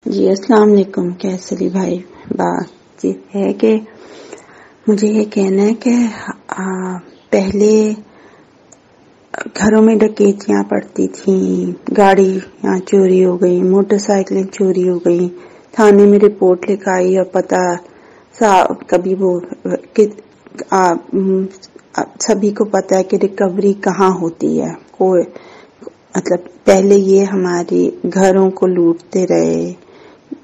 جی السلام علیکم. کیسے علی بھائی بات یہ ہے کہ مجھے یہ کہنا ہے کہ پہلے گھروں میں ڈکیتیاں پڑتی تھیں، گاڑیاں چوری ہو گئی، موٹر سائیکلیں چوری ہو گئی، تھانے میں رپورٹ لکھائی اور پتہ کبھی وہ سبھی کو پتہ ہے کہ ریکوری کہاں ہوتی ہے. کوئی مطلب پہلے یہ ہماری گھروں کو لوٹتے رہے،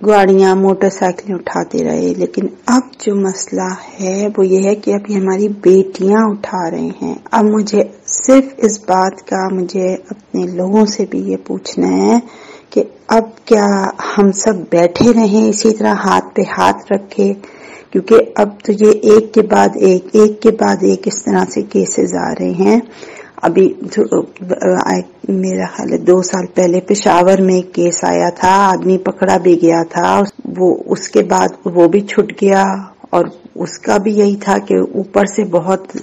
گاڑیاں موٹر سائیکلیں اٹھاتے رہے، لیکن اب جو مسئلہ ہے وہ یہ ہے کہ اب یہ ہماری بیٹیاں اٹھا رہے ہیں. اب مجھے صرف اس بات کا مجھے اپنے لوگوں سے بھی یہ پوچھنا ہے کہ اب کیا ہم سب بیٹھے رہیں اسی طرح ہاتھ پہ ہاتھ رکھے، کیونکہ اب تو یہ ایک کے بعد ایک اس طرح سے کیسز آ رہے ہیں. ابھی میرا خیال ہے 2 سال پہلے پشاور میں ایک کیس آیا تھا، آدمی پکڑا بھی گیا تھا، وہ اس کے بعد وہ بھی چھٹ گیا، اور اس کا بھی یہی تھا کہ اوپر سے بہت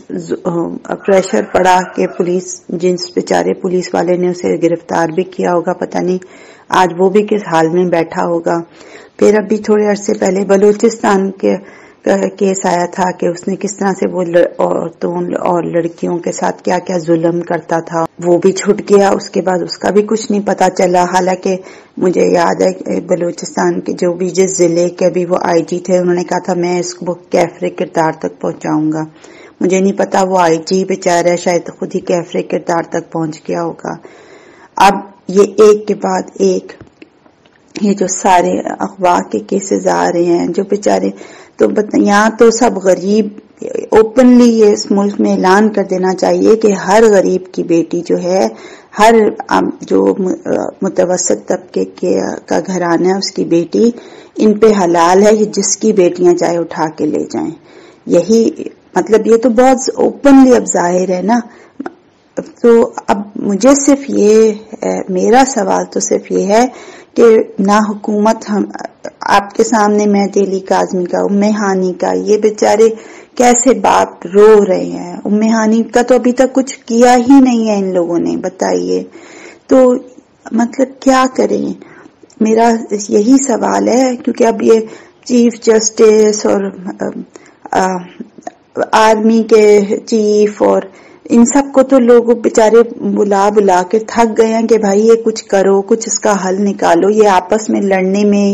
پریشر پڑا کہ پولیس جنس بیچارے پولیس والے نے اسے گرفتار بھی کیا ہوگا، پتہ نہیں آج وہ بھی کس حال میں بیٹھا ہوگا. پھر ابھی تھوڑے عرصے پہلے بلوچستان کے کیس آیا تھا کہ اس نے کس طرح سے وہ عورتوں اور لڑکیوں کے ساتھ کیا کیا ظلم کرتا تھا، وہ بھی چھٹ گیا. اس کے بعد اس کا بھی کچھ نہیں پتا چلا. حالانکہ مجھے یاد ہے بلوچستان کے جو بھی جس ضلع کے بھی وہ آئی جی تھے، انہوں نے کہا تھا میں اس کو کیفر کردار تک پہنچاؤں گا. مجھے نہیں پتا وہ آئی جی بیچارہ شاید خود ہی کیفر کردار تک پہنچ گیا ہوگا. اب یہ ایک کے بعد ایک یہ جو سارے اغوا کے کیسز آ رہے ہیں، جو بیچارے تو یہاں تو سب غریب اوپنلی یہ اس ملک میں اعلان کر دینا چاہیے کہ ہر غریب کی بیٹی جو ہے، ہر جو متوسط طبقے کا گھرانہ ہے اس کی بیٹی ان پہ حلال ہے، یہ جس کی بیٹیاں چاہے اٹھا کے لے جائیں. یہی مطلب یہ تو بہت اوپنلی اب ظاہر ہے نا. تو اب مجھے صرف یہ میرا سوال تو صرف یہ ہے کہ نہ حکومت آپ کے سامنے میں دہلی کاظمی کا، ام ہانی کا، یہ بیچارے کیسے باپ رو رہے ہیں. ام ہانی کا تو ابھی تک کچھ کیا ہی نہیں ہے ان لوگوں نے، بتائیے تو مطلب کیا کریں. میرا یہی سوال ہے کیونکہ اب یہ چیف جسٹس اور آرمی کے چیف اور ان سب کو تو لوگ بیچارے بلا کے تھک گئے ہیں کہ بھائی یہ کچھ کرو، کچھ اس کا حل نکالو. یہ آپس میں لڑنے میں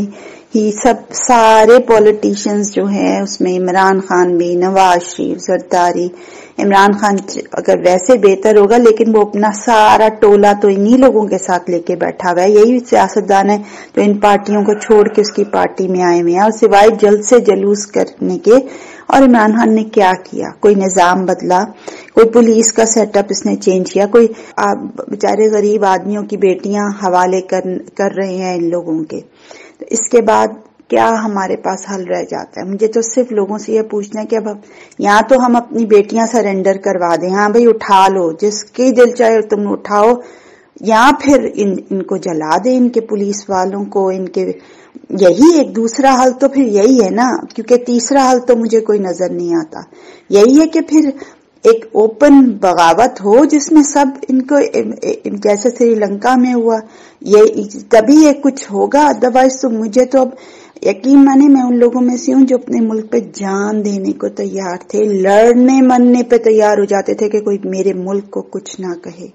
ہی سارے پولیٹیشینز جو ہیں، اس میں عمران خان بھی، نواز شریف، زرداری. عمران خان اگر ویسے بہتر ہوگا، لیکن وہ اپنا سارا ٹولہ تو انہی لوگوں کے ساتھ لے کے بیٹھا ہوا ہے. یہی سیاستدان ہے جو ان پارٹیوں کو چھوڑ کے اس کی پارٹی میں آئے ہوئے ہیں، اور سوائے جلد سے جلوس کرنے کے. اور عمران خان نے کیا کیا؟ کوئی نظام بدلا، کوئی پولیس کا سیٹ اپ اس نے چینج کیا، کوئی بیچارے غریب آدمیوں کی بیٹیاں حوالے کر رہے ہیں ان لوگوں کے. تو اس کے بعد کیا ہمارے پاس حل رہ جاتا ہے؟ مجھے تو صرف لوگوں سے یہ پوچھنا ہے کہ اب یہاں تو ہم اپنی بیٹیاں سرنڈر کروا دیں، ہاں بھائی اٹھا لو، جس کی دل چاہے تم اٹھاؤ، یا پھر ان کو جلا دیں، ان کے پولیس والوں کو. ان کے یہی ایک دوسرا حل تو پھر یہی ہے نا، کیونکہ تیسرا حل تو مجھے کوئی نظر نہیں آتا. یہی ہے کہ پھر ایک اوپن بغاوت ہو جس میں سب ان کو، جیسے سری لنکا میں ہوا، یہ تبھی یہ کچھ ہوگا. ادروائز تو مجھے تو اب یقین مانے میں ان لوگوں میں سے ہوں جو اپنے ملک پہ جان دینے کو تیار تھے، لڑنے مرنے پہ تیار ہو جاتے تھے کہ کوئی میرے ملک کو کچھ نہ کہے.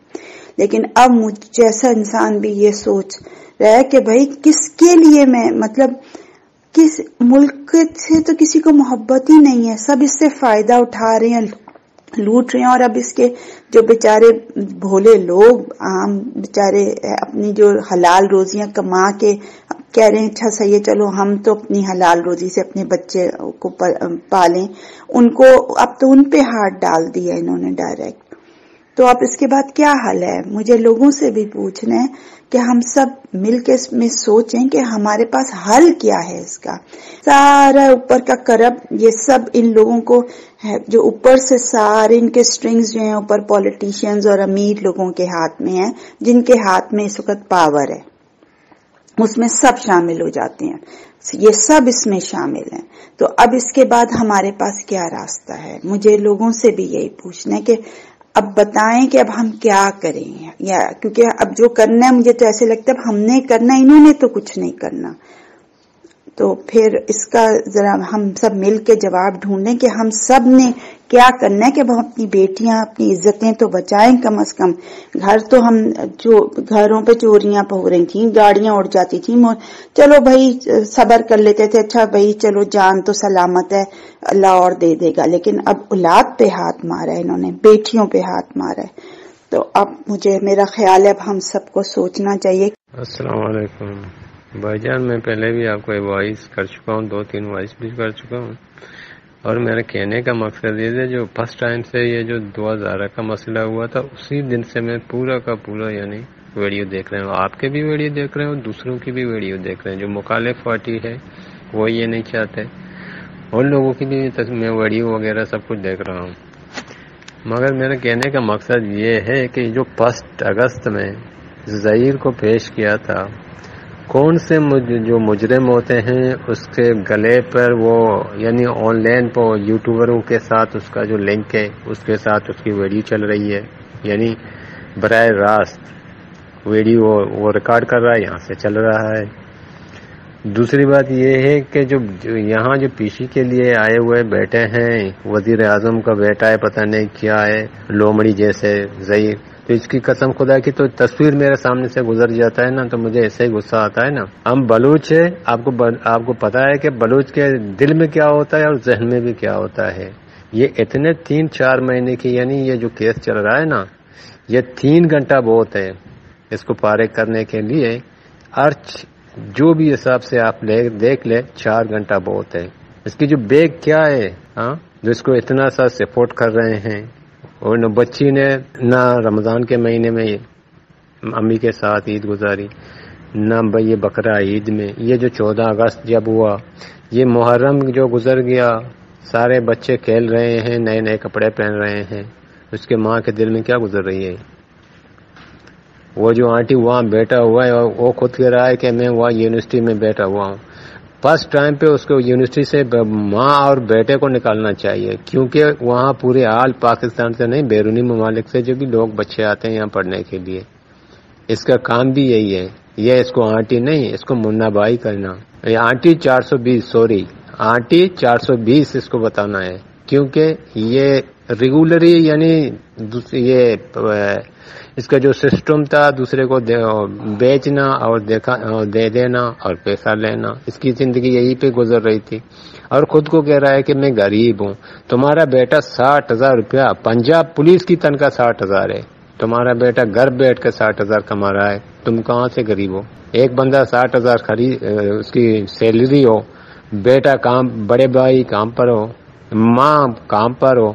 لیکن اب مجھ جیسا انسان بھی یہ سوچ رہا ہے کہ بھائی کس کے لیے میں، مطلب کس ملک سے تو کسی کو محبت ہی نہیں ہے، سب اس سے فائدہ اٹھا رہے ہیں، لوٹ رہے ہیں. اور اب اس کے جو بیچارے بھولے لوگ عام بیچارے اپنی جو حلال روزیاں کما کے کہہ رہے ہیں اچھا صحیح ہے چلو ہم تو اپنی حلال روزی سے اپنے بچے کو پالیں، ان کو اب تو ان پہ ہاتھ ڈال دیا انہوں نے ڈائریکٹ. تو اب اس کے بعد کیا حل ہے؟ مجھے لوگوں سے بھی پوچھنا ہے کہ ہم سب مل کے اس میں سوچیں کہ ہمارے پاس حل کیا ہے اس کا. سارا اوپر کا کرب یہ سب ان لوگوں کو جو اوپر سے سارے ان کے سٹرنگز جو ہیں اوپر پولیٹیشینز اور امیر لوگوں کے ہاتھ میں ہیں، جن کے ہاتھ میں اس وقت پاور ہے، اس میں سب شامل ہو جاتے ہیں، یہ سب اس میں شامل ہیں. تو اب اس کے بعد ہمارے پاس کیا راستہ ہے؟ مجھے لوگوں سے بھی یہی پوچھنا ہے کہ اب بتائیں کہ اب ہم کیا کریں. یا کیونکہ اب جو کرنا ہے مجھے تو ایسے لگتا ہے اب ہم نے کرنا، انہوں نے تو کچھ نہیں کرنا. تو پھر اس کا ذرا ہم سب مل کے جواب ڈھونڈیں کہ ہم سب نے کیا کرنا ہے کہ وہ اپنی بیٹیاں اپنی عزتیں تو بچائیں کم از کم. گھر تو ہم جو گھروں پہ چوریاں ہو رہی تھیں، گاڑیاں اڑ جاتی تھیں، چلو بھائی صبر کر لیتے تھے، اچھا بھائی چلو جان تو سلامت ہے اللہ اور دے دے گا. لیکن اب اولاد پہ ہاتھ مارا ہے انہوں نے، بیٹیوں پہ ہاتھ مارا ہے. تو اب میرا خیال ہے اب ہم سب کو سوچنا چاہیے. السلام علیکم بھائی جان، میں پہلے بھی آپ کو وائس کر چکا ہوں، 2-3 وائس بھی کر چکا ہوں، اور میرے کہنے کا مقصد یہ ہے جو فرسٹ ٹائم سے یہ جو 2000 کا مسئلہ ہوا تھا اسی دن سے میں پورا کا پورا یعنی ویڈیو دیکھ رہے ہوں، آپ کے بھی ویڈیو دیکھ رہے ہوں، دوسروں کی بھی ویڈیو دیکھ رہے ہیں. جو مخالف پارٹی ہے وہ یہ نہیں چاہتے، ان لوگوں کی بھی میں ویڈیو وغیرہ سب کچھ دیکھ رہا ہوں. مگر میرے کہنے کا مقصد یہ ہے کہ جو 1 اگست میں ظہیر کو پیش کیا تھا، کون سے جو مجرم ہوتے ہیں اس کے گلے پر وہ یعنی آن لائن پہ یوٹیوبروں کے ساتھ اس کا جو لنک ہے اس کے ساتھ اس کی ویڈیو چل رہی ہے، یعنی براہ راست ویڈیو وہ ریکارڈ کر رہا ہے، یہاں سے چل رہا ہے. دوسری بات یہ ہے کہ جو یہاں جو پیشی کے لیے آئے ہوئے بیٹھے ہیں، وزیر اعظم کا بیٹا ہے، پتہ نہیں کیا ہے، لومڑی جیسے ظہیر، تو اس کی قسم خدا کی تو تصویر میرے سامنے سے گزر جاتا ہے نا تو مجھے ایسے ہی غصہ آتا ہے نا. ہم بلوچ ہے، آپ کو پتا ہے کہ بلوچ کے دل میں کیا ہوتا ہے اور ذہن میں بھی کیا ہوتا ہے. یہ اتنے 3-4 مہینے کی یعنی یہ جو کیس چل رہا ہے نا، یہ 3 گھنٹہ بہت ہے اس کو فارغ کرنے کے لیے. جو بھی حساب سے آپ دیکھ لے 4 گھنٹہ بہت ہے. اس کی جو بیگ کیا ہے جو اس کو اتنا سا سپورٹ کر رہے ہیں، اور نہ بچی نے نہ رمضان کے مہینے میں امی کے ساتھ عید گزاری، نہ یہ بقرہ عید میں، یہ جو 14 اگست جب ہوا، یہ محرم جو گزر گیا، سارے بچے کھیل رہے ہیں، نئے نئے کپڑے پہن رہے ہیں، اس کے ماں کے دل میں کیا گزر رہی ہے. وہ جو آنٹی وہاں بیٹھا ہوا ہے اور وہ خود کہہ رہا ہے کہ میں وہاں یونیورسٹی میں بیٹھا ہوا ہوں. فرسٹ ٹائم پہ اس کو یونیورسٹی سے ماں اور بیٹے کو نکالنا چاہیے، کیونکہ وہاں پورے آل پاکستان سے نہیں بیرونی ممالک سے جو بھی لوگ بچے آتے ہیں یہاں پڑھنے کے لیے. اس کا کام بھی یہی ہے. یہ اس کو آنٹی نہیں، اس کو منا بھائی کرنا. آنٹی 420 اس کو بتانا ہے، کیونکہ یہ ریگولری یعنی یہ اس کا جو سسٹم تھا دوسرے کو بیچنا اور دے دینا اور پیسہ لینا، اس کی زندگی یہی پہ گزر رہی تھی. اور خود کو کہہ رہا ہے کہ میں غریب ہوں. تمہارا بیٹا 60,000 روپیہ پنجاب پولیس کی تنخواہ 60,000 ہے. تمہارا بیٹا گھر بیٹھ کے 60,000 کما رہا ہے. تم کہاں سے غریب ہو؟ ایک بندہ 60,000 اس کی سیلری ہو، بیٹا کام، بڑے بھائی کام پر ہو، ماں کام پر ہو،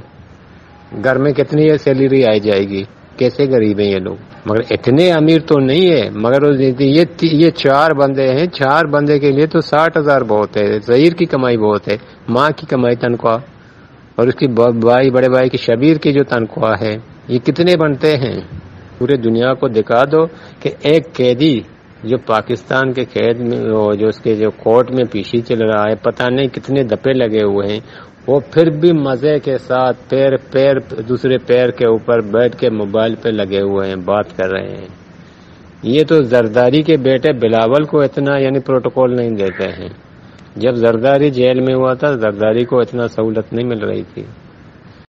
گھر میں کتنی سیلری آئی جائے گی؟ کیسے غریب ہیں یہ لوگ؟ مگر اتنے امیر تو نہیں ہے. مگر یہ 4 بندے ہیں، 4 بندے کے لیے تو 60,000 بہت ہے. ظہیر کی کمائی بہت ہے، ماں کی کمائی تنخواہ، اور اس کی بڑے بھائی کی شبیر کی جو تنخواہ ہے، یہ کتنے بنتے ہیں؟ پورے دنیا کو دکھا دو کہ ایک قیدی جو پاکستان کے قید میں جو اس کے جو کورٹ میں پیشی چل رہا ہے، پتہ نہیں کتنے دپے لگے ہوئے ہیں، وہ پھر بھی مزے کے ساتھ پیر دوسرے پیر کے اوپر بیٹھ کے موبائل پہ لگے ہوئے ہیں، بات کر رہے ہیں. یہ تو زرداری کے بیٹے بلاول کو اتنا یعنی پروٹوکول نہیں دیتے ہیں. جب زرداری جیل میں ہوا تھا، زرداری کو اتنا سہولت نہیں مل رہی تھی.